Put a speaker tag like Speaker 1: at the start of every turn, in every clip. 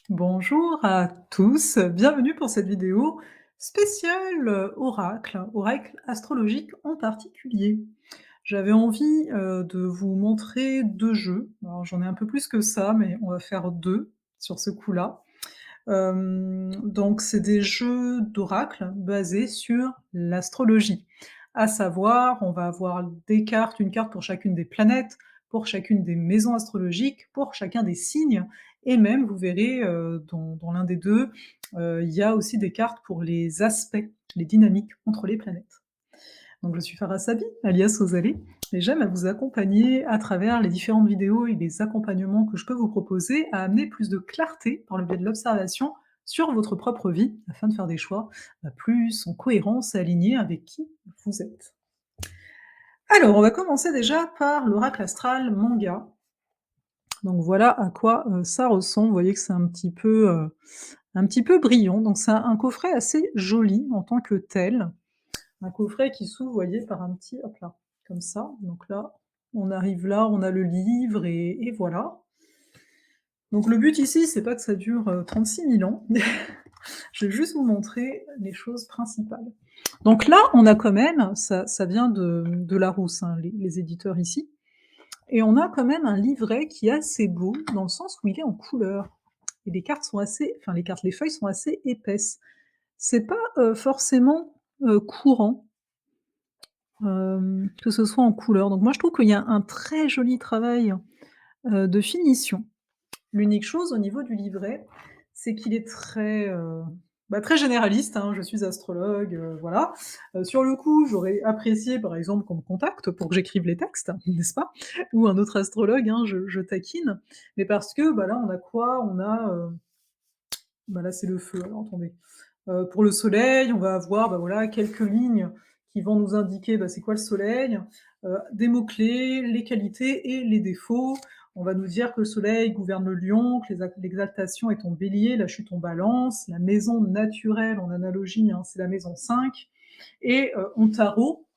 Speaker 1: Bonjour à tous, bienvenue pour cette vidéo spéciale oracle astrologique en particulier. J'avais envie de vous montrer deux jeux. Alors j'en ai un peu plus que ça, mais on va faire deux sur ce coup-là. Donc c'est des jeux d'oracle basés sur l'astrologie. À savoir, on va avoir des cartes, une carte pour chacune des planètes, pour chacune des maisons astrologiques, pour chacun des signes et même vous verrez, dans l'un des 2, il y a aussi des cartes pour les aspects, les dynamiques entre les planètes. Donc je suis Farah Sabi, alias Osalé, et j'aime à vous accompagner à travers les différentes vidéos et les accompagnements que je peux vous proposer à amener plus de clarté par le biais de l'observation sur votre propre vie, afin de faire des choix plus en cohérence et alignés avec qui vous êtes. Alors, on va commencer déjà par l'oracle astral manga. Donc voilà à quoi ça ressemble. Vous voyez que c'est un petit peu brillant. Donc c'est un coffret assez joli en tant que tel. Un coffret qui s'ouvre, vous voyez, par un petit hop là, comme ça. Donc là, on arrive là, on a le livre et voilà. Donc le but ici, c'est pas que ça dure, 36 000 ans. Je vais juste vous montrer les choses principales. Donc là, on a quand même ça vient de Larousse, hein, les éditeurs ici, et on a quand même un livret qui est assez beau, dans le sens où il est en couleur et les cartes sont assez enfin les feuilles sont assez épaisses. C'est pas, forcément, courant. Que ce soit en couleur. Donc moi, je trouve qu'il y a un très joli travail, de finition. L'unique chose au niveau du livret, c'est qu'il est très, très généraliste, hein. Je suis astrologue, voilà. Sur le coup, j'aurais apprécié, par exemple, qu'on me contacte pour que j'écrive les textes, n'est-ce pas? Ou un autre astrologue, hein, je taquine. Mais parce que, là, on a quoi? On a, là, c'est le feu, alors attendez. Pour le soleil, on va avoir, voilà, quelques lignes qui vont nous indiquer, c'est quoi le soleil, des mots-clés, les qualités et les défauts. On va nous dire que le soleil gouverne le lion, que l'exaltation est en bélier, la chute en balance, la maison naturelle en analogie, hein, c'est la maison 5 et en tarot,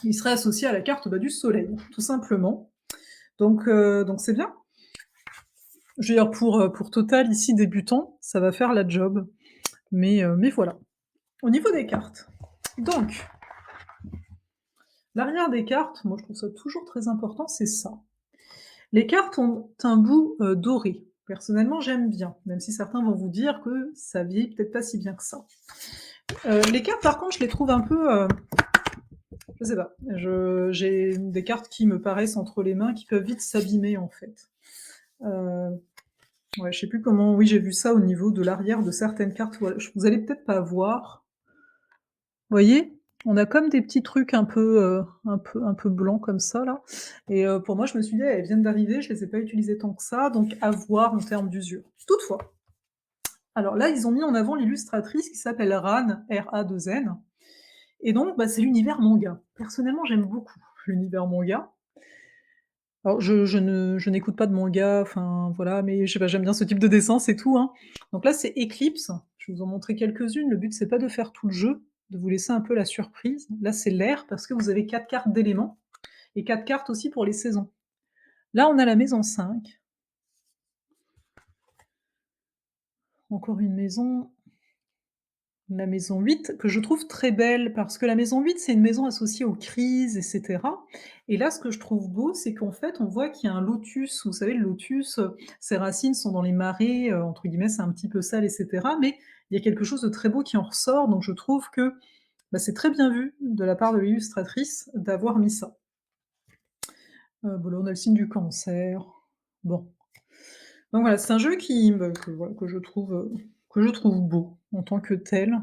Speaker 1: il serait associé à la carte, du soleil, tout simplement. Donc c'est bien. Je veux dire pour Total ici débutant, ça va faire la job, mais voilà. Au niveau des cartes, donc l'arrière des cartes, moi je trouve ça toujours très important, c'est ça. Les cartes ont un bout, doré. Personnellement, j'aime bien, même si certains vont vous dire que ça vieillit peut-être pas si bien que ça. Les cartes par contre, je les trouve un peu, je sais pas, je j'ai des cartes qui me paraissent entre les mains, qui peuvent vite s'abîmer en fait. Heu, ouais, je sais plus comment oui, j'ai vu ça au niveau de l'arrière de certaines cartes, voilà, vous allez peut-être pas voir. Voyez? On a comme des petits trucs un peu blancs comme ça là et pour moi je me suis dit: «Elles viennent d'arriver, je les ai pas utilisées tant que ça, donc à voir en termes d'usure». Toutefois, alors là, ils ont mis en avant l'illustratrice qui s'appelle Ran, R-A-2-N et donc c'est l'univers manga. Personnellement, j'aime beaucoup l'univers manga. Alors je n'écoute pas de manga, enfin voilà, mais je sais pas, j'aime bien ce type de dessin, c'est tout, hein. Donc là, c'est Eclipse, je vais vous en montrer quelques-unes. Le but, c'est pas de faire tout le jeu, de vous laisser un peu la surprise. Là, c'est l'air parce que vous avez 4 cartes d'éléments et 4 cartes aussi pour les saisons. Là, on a la maison 5. Encore une maison, la maison 8 que je trouve très belle parce que la maison 8 c'est une maison associée aux crises et cetera et là, ce que je trouve beau, c'est qu'en fait, on voit qu'il y a un lotus. Vous savez, le lotus, ses racines sont dans les marais, entre guillemets, c'est un petit peu sale et cetera, mais il y a quelque chose de très beau qui en ressort, donc je trouve que, c'est très bien vu de la part de l'illustratrice d'avoir mis ça. Là, on a le signe du Cancer. Bon, donc voilà, c'est un jeu qui, que voilà, que je trouve beau en tant que tel,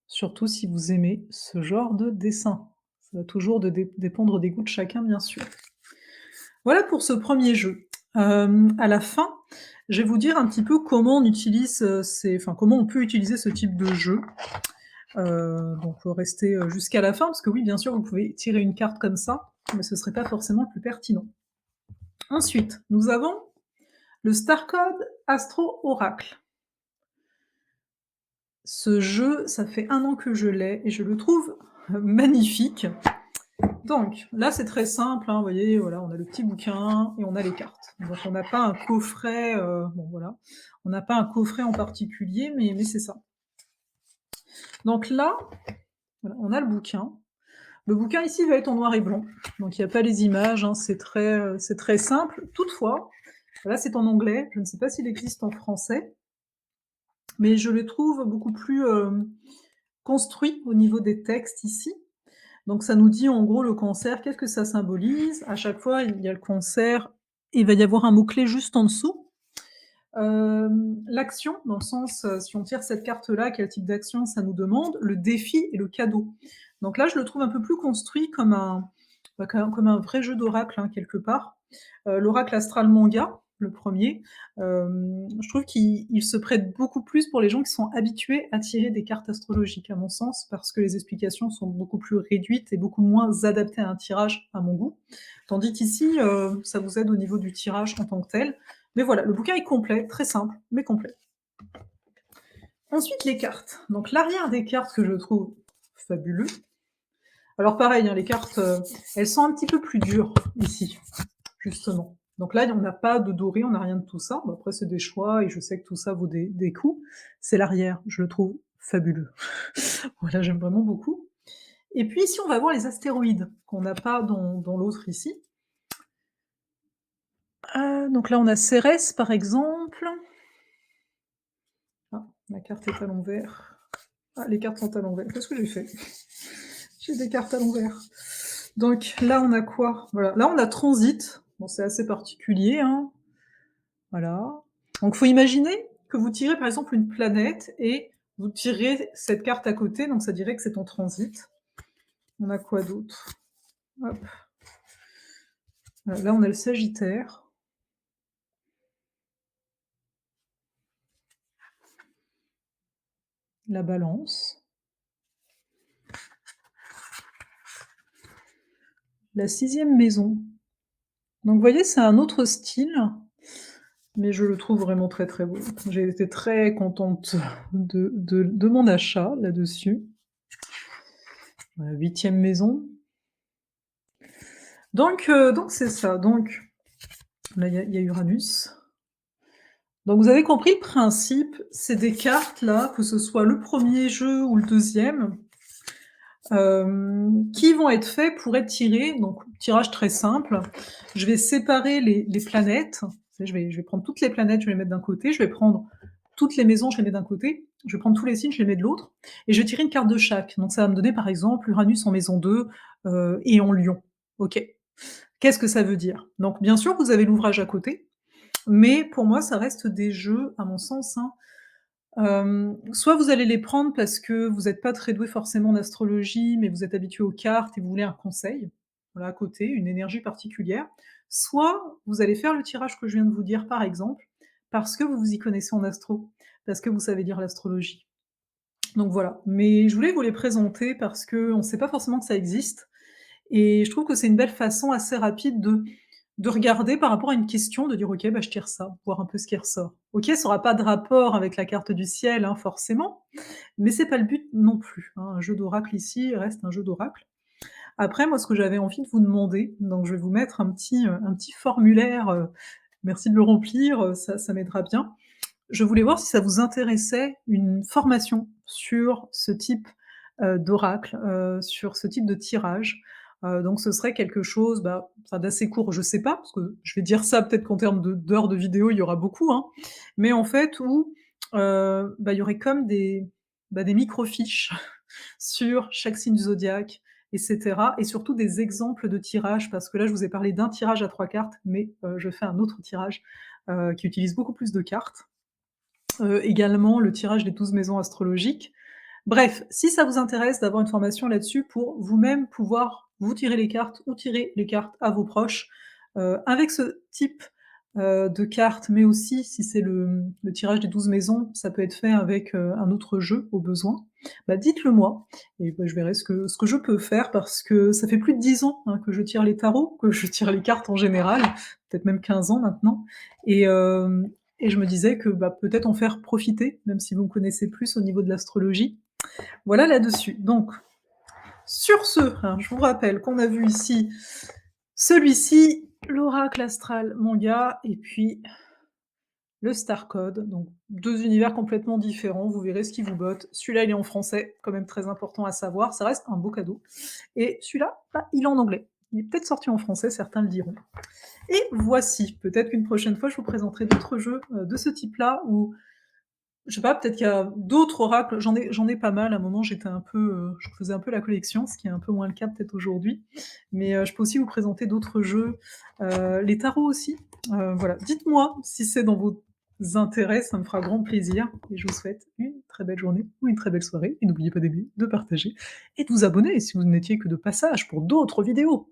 Speaker 1: surtout si vous aimez ce genre de dessin. Ça va toujours dépendre des goûts de chacun, bien sûr. Voilà pour ce premier jeu. À la fin, je vais vous dire un petit peu comment on utilise, comment on peut utiliser ce type de jeu. Donc restez, jusqu'à la fin parce que oui, bien sûr, vous pouvez tirer une carte comme ça, mais ce serait pas forcément le plus pertinent. Ensuite, nous avons le Star Code Astro Oracle. Ce jeu, ça fait 1 an que je l'ai et je le trouve magnifique. Donc là, c'est très simple, hein, vous voyez, voilà, on a le petit bouquin et on a les cartes. Donc on n'a pas un coffret, bon voilà, on n'a pas un coffret en particulier, mais c'est ça. Donc là, voilà, on a le bouquin. Le bouquin ici va être en noir et blanc, donc il y a pas les images, hein, c'est très simple. Toutefois, là c'est en anglais, je ne sais pas s'il existe en français, mais je le trouve beaucoup plus, construit au niveau des textes ici. Donc ça nous dit en gros le concert, qu'est-ce que ça symbolise? À chaque fois, il y a le concert, il va y avoir un mot-clé juste en dessous. L'action, dans le sens, si on tire cette carte-là, quel type d'action ça nous demande? Le défi et le cadeau. Donc là, je le trouve un peu plus construit comme un bah, comme un vrai jeu d'oracle, hein, quelque part. L'oracle astral manga, le premier, je trouve qu'il se prête beaucoup plus pour les gens qui sont habitués à tirer des cartes astrologiques, à mon sens, parce que les explications sont beaucoup plus réduites et beaucoup moins adaptées à un tirage, à mon goût. Tandis qu'ici, ça vous aide au niveau du tirage en tant que tel. Mais voilà, le bouquin est complet, très simple, mais complet. Ensuite, les cartes. Donc l'arrière des cartes que je trouve fabuleux. Alors pareil, hein, les cartes, elles sont un petit peu plus dures ici, justement. Donc là, on n'a pas de doré, on n'a rien de tout ça. Bon, après, c'est des choix et je sais que tout ça vaut des coups. C'est l'arrière, je le trouve fabuleux. Voilà, j'aime vraiment beaucoup. Et puis ici, on va voir les astéroïdes qu'on n'a pas dans l'autre ici. Donc là, on a Cérès, par exemple. Ah, la carte est à l'envers. Ah, les cartes sont à l'envers. Qu'est-ce que j'ai fait? J'ai des cartes à l'envers. Donc là, on a quoi? Voilà, là, on a transit. Bon, c'est assez particulier, hein. Voilà. Donc faut imaginer que vous tirez, par exemple, une planète et vous tirez cette carte à côté, donc ça dirait que c'est en transit. On a quoi d'autre? Hop. Là, on a le Sagittaire. La Balance. La 6e maison. Donc vous voyez, c'est un autre style, mais je le trouve vraiment très, très beau. J'ai été très contente de mon achat là-dessus. Voilà, 8e maison. Donc c'est ça. Donc là, il y a Uranus. Donc vous avez compris le principe, c'est des cartes là, que ce soit le premier jeu ou le deuxième, qui vont être faits pour être tirés, donc tirage très simple. Je vais séparer les planètes, je vais prendre toutes les planètes, je vais les mettre d'un côté, je vais prendre toutes les maisons, je les mets d'un côté, je vais prendre tous les signes, je les mets de l'autre, et je vais tirer une carte de chaque. Donc ça va me donner par exemple Uranus en maison 2 et en Lion. OK. Qu'est-ce que ça veut dire? Donc bien sûr, vous avez l'ouvrage à côté, mais pour moi, ça reste des jeux, à mon sens, hein. Soit vous allez les prendre parce que vous n'êtes pas très doué forcément en astrologie, mais vous êtes habitué aux cartes et vous voulez un conseil, voilà, à côté, une énergie particulière. Soit vous allez faire le tirage que je viens de vous dire, par exemple, parce que vous vous y connaissez en astro, parce que vous savez lire l'astrologie. Donc voilà, mais je voulais vous les présenter parce qu'on ne sait pas forcément que ça existe et je trouve que c'est une belle façon assez rapide de regarder par rapport à une question, de dire: «OK, bah, je tire ça», voir un peu ce qui ressort. OK, ça aura pas de rapport avec la carte du ciel, hein, forcément, mais c'est pas le but non plus, hein. Un jeu d'oracle ici reste un jeu d'oracle. Après, moi, ce que j'avais envie de vous demander, donc je vais vous mettre un petit formulaire, merci de le remplir, ça m'aidera bien. Je voulais voir si ça vous intéressait une formation sur ce type, d'oracle, sur ce type de tirage. Donc ce serait quelque chose, bah, enfin d'assez court, je sais pas, parce que je vais dire ça peut-être qu'en termes d'heures de vidéo, il y aura beaucoup, hein. Mais en fait où, bah, il y aurait comme des micro-fiches sur chaque signe du zodiaque et cetera et surtout des exemples de tirages parce que là, je vous ai parlé d'un tirage à 3 cartes, mais je fais un autre tirage, qui utilise beaucoup plus de cartes. Également le tirage des 12 maisons astrologiques. Bref, si ça vous intéresse d'avoir une formation là-dessus pour vous-même pouvoir vous tirer les cartes ou tirer les cartes à vos proches, avec ce type, de cartes, mais aussi si c'est le tirage des 12 maisons, ça peut être fait avec, un autre jeu au besoin, bah, dites-le moi et bah, je verrai ce que je peux faire parce que ça fait plus de 10 ans, hein, que je tire les tarots, que je tire les cartes en général, peut-être même 15 ans maintenant et hem et je me disais que, bah, peut-être en faire profiter, même si vous me connaissez plus au niveau de l'astrologie. Voilà là-dessus. Donc Sur ce, hein, je vous rappelle qu'on a vu ici celui-ci, l'oracle astral manga et puis le Star Code, donc 2 univers complètement différents, vous verrez ce qui vous botte. Celui-là, il est en français, quand même très important à savoir, ça reste un beau cadeau et celui-là, bah, il est en anglais. Il est peut-être sorti en français, certains le diront. Et voici, peut-être qu'une prochaine fois, je vous présenterai d'autres jeux, de ce type-là où je sais pas, peut-être qu'il y a d'autres oracles, j'en ai pas mal. À un moment, j'étais un peu, je faisais un peu la collection, ce qui est un peu moins le cas peut-être aujourd'hui. Mais, je peux aussi vous présenter d'autres jeux, les tarots aussi. Voilà, dites-moi si c'est dans vos intérêts, ça me fera grand plaisir et je vous souhaite une très belle journée ou une très belle soirée et n'oubliez pas d'aimer, de partager et de vous abonner si vous n'étiez que de passage pour d'autres vidéos.